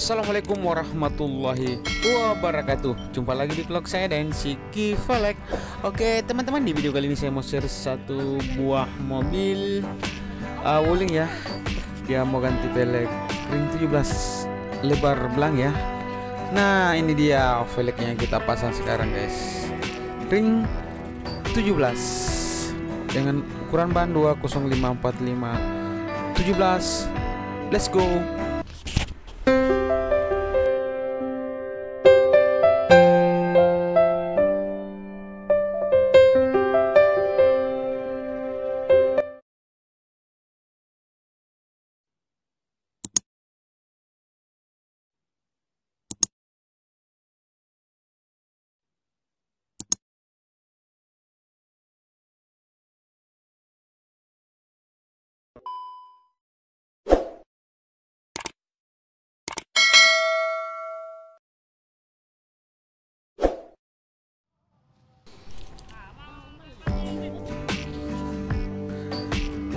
Assalamualaikum warahmatullahi wabarakatuh. Jumpa lagi di vlog saya dan Siki Velek. Oke teman-teman, di video kali ini saya mau share satu buah mobil Wuling ya. Dia mau ganti velg ring 17 lebar belang ya. Nah ini dia velgnya yang kita pasang sekarang guys. Ring 17 dengan ukuran ban 20545 17. Let's go.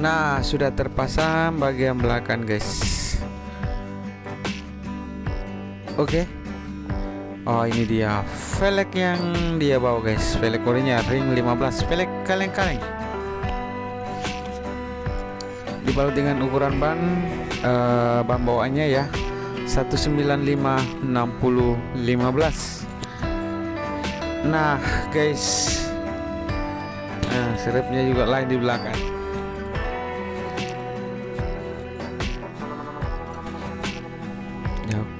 Nah, sudah terpasang bagian belakang, guys. Oke. Oh, ini dia velg yang dia bawa, guys. Velg orinya ring 15, velg kaleng-kaleng. Dibalut dengan ukuran ban bawaannya ya 195/60/15. Nah, guys. Nah, serepnya juga lain di belakang.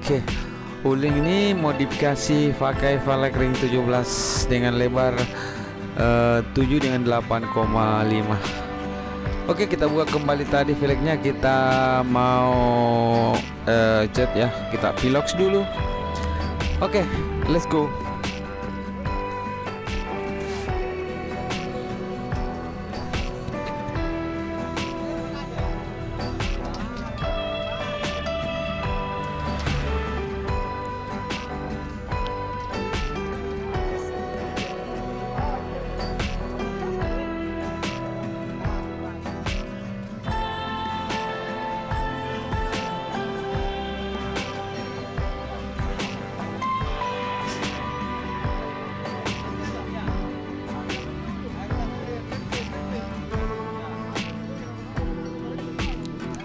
Oke, Wuling ini modifikasi pakai velg ring 17 dengan lebar 7 dengan 8,5. Oke, kita buka kembali tadi velgnya. Kita mau cat ya, kita pilox dulu. Oke, let's go.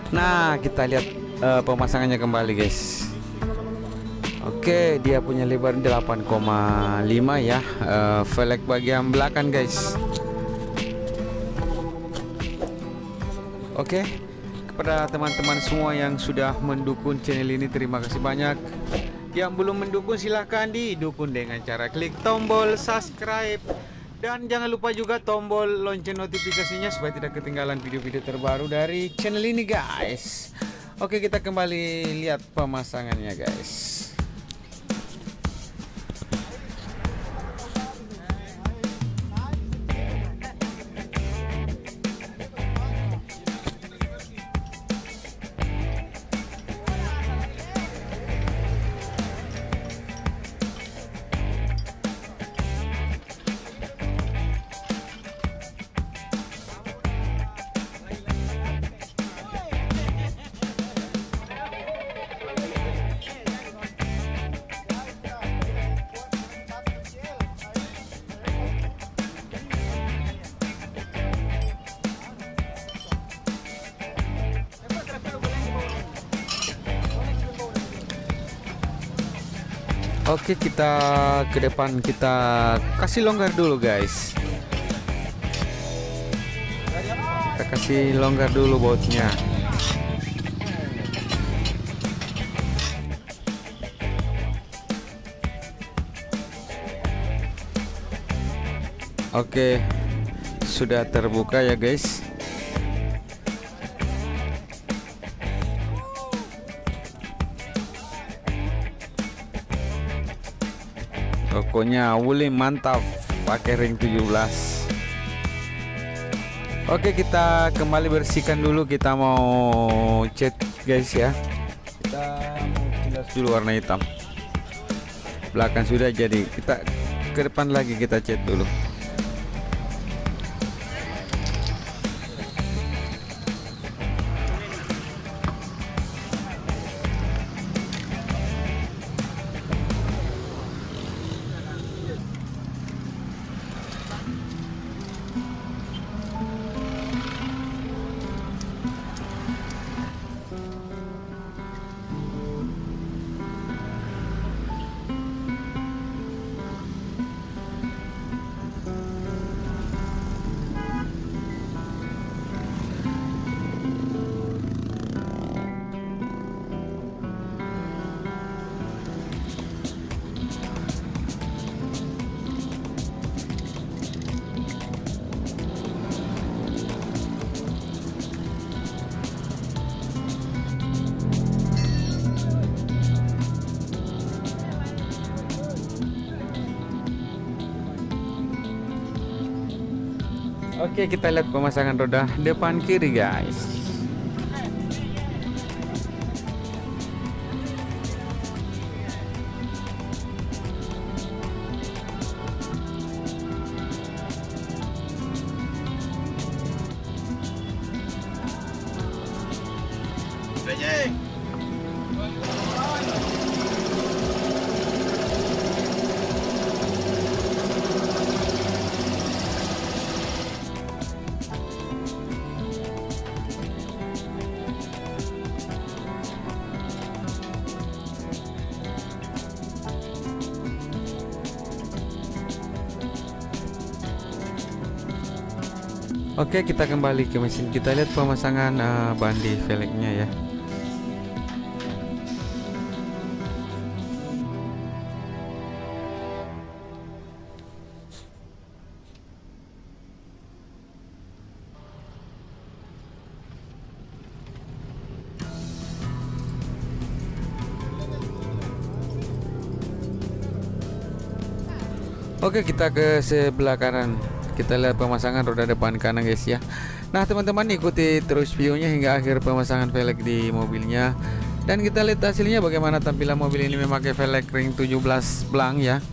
Nah, kita lihat pemasangannya kembali, guys. Oke, dia punya lebar 8,5 ya, velg bagian belakang, guys. Oke, kepada teman-teman semua yang sudah mendukung channel ini, terima kasih banyak. Yang belum mendukung silahkan didukung dengan cara klik tombol subscribe. Dan jangan lupa juga tombol lonceng notifikasinya supaya tidak ketinggalan video-video terbaru dari channel ini, guys. Oke, kita kembali lihat pemasangannya, guys. Oke, kita ke depan, kita kasih longgar dulu, guys. Kita kasih longgar dulu bautnya. Oke, sudah terbuka ya, guys. Pokoknya Wuling mantap pakai ring 17. Oke, kita kembali bersihkan dulu. Kita mau cat, guys ya. Kita mau kilas dulu warna hitam. Belakang sudah jadi, kita ke depan lagi kita cat dulu. Oke, kita lihat pemasangan roda depan kiri guys. Oke, kita kembali ke mesin. Kita lihat pemasangan ban di velgnya ya. Oke, kita ke sebelah kanan. Kita lihat pemasangan roda depan kanan guys ya. Nah teman-teman, ikuti terus videonya hingga akhir pemasangan velg di mobilnya. Dan kita lihat hasilnya bagaimana tampilan mobil ini memakai velg ring 17 blank ya.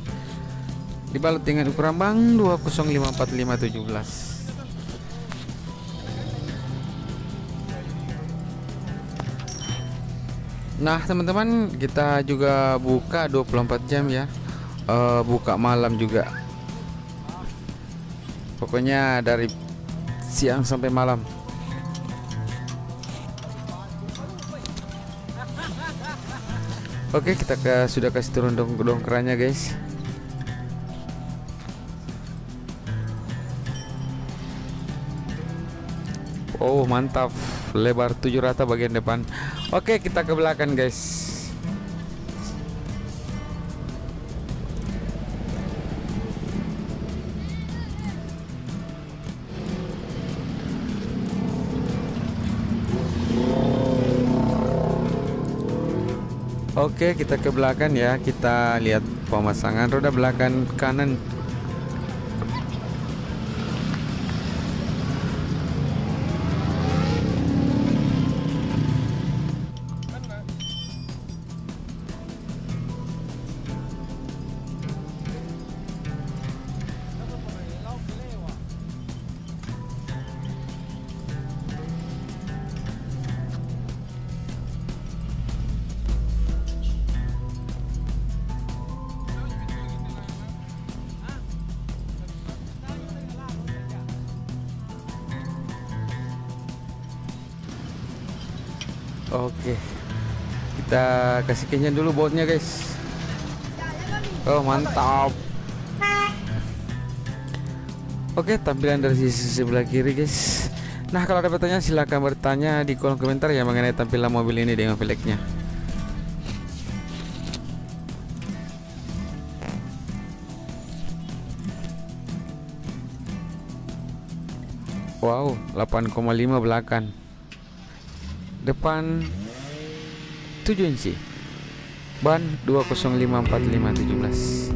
Dibalut dengan ukuran bang 2054-517. Nah teman-teman, kita juga buka 24 jam ya. Buka malam juga. Pokoknya dari siang sampai malam. Oke, kita sudah kasih turun dongkrannya guys. Oh mantap, lebar 7 rata bagian depan. Oke, kita ke belakang guys. Oke, kita ke belakang ya. Kita lihat pemasangan roda belakang kanan. Oke, kita kasih kenyang dulu bautnya guys. Oh mantap. Oke, tampilan dari sisi sebelah kiri guys. Nah kalau ada pertanyaan silahkan bertanya di kolom komentar ya mengenai tampilan mobil ini dengan velgnya. Wow, 8,5 belakang. Depan 7 inci. Ban 2054-517.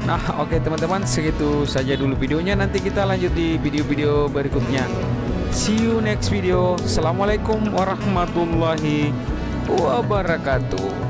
Nah oke teman-teman, segitu saja dulu videonya. Nanti kita lanjut di video-video berikutnya. See you next video. Assalamualaikum warahmatullahi wabarakatuh.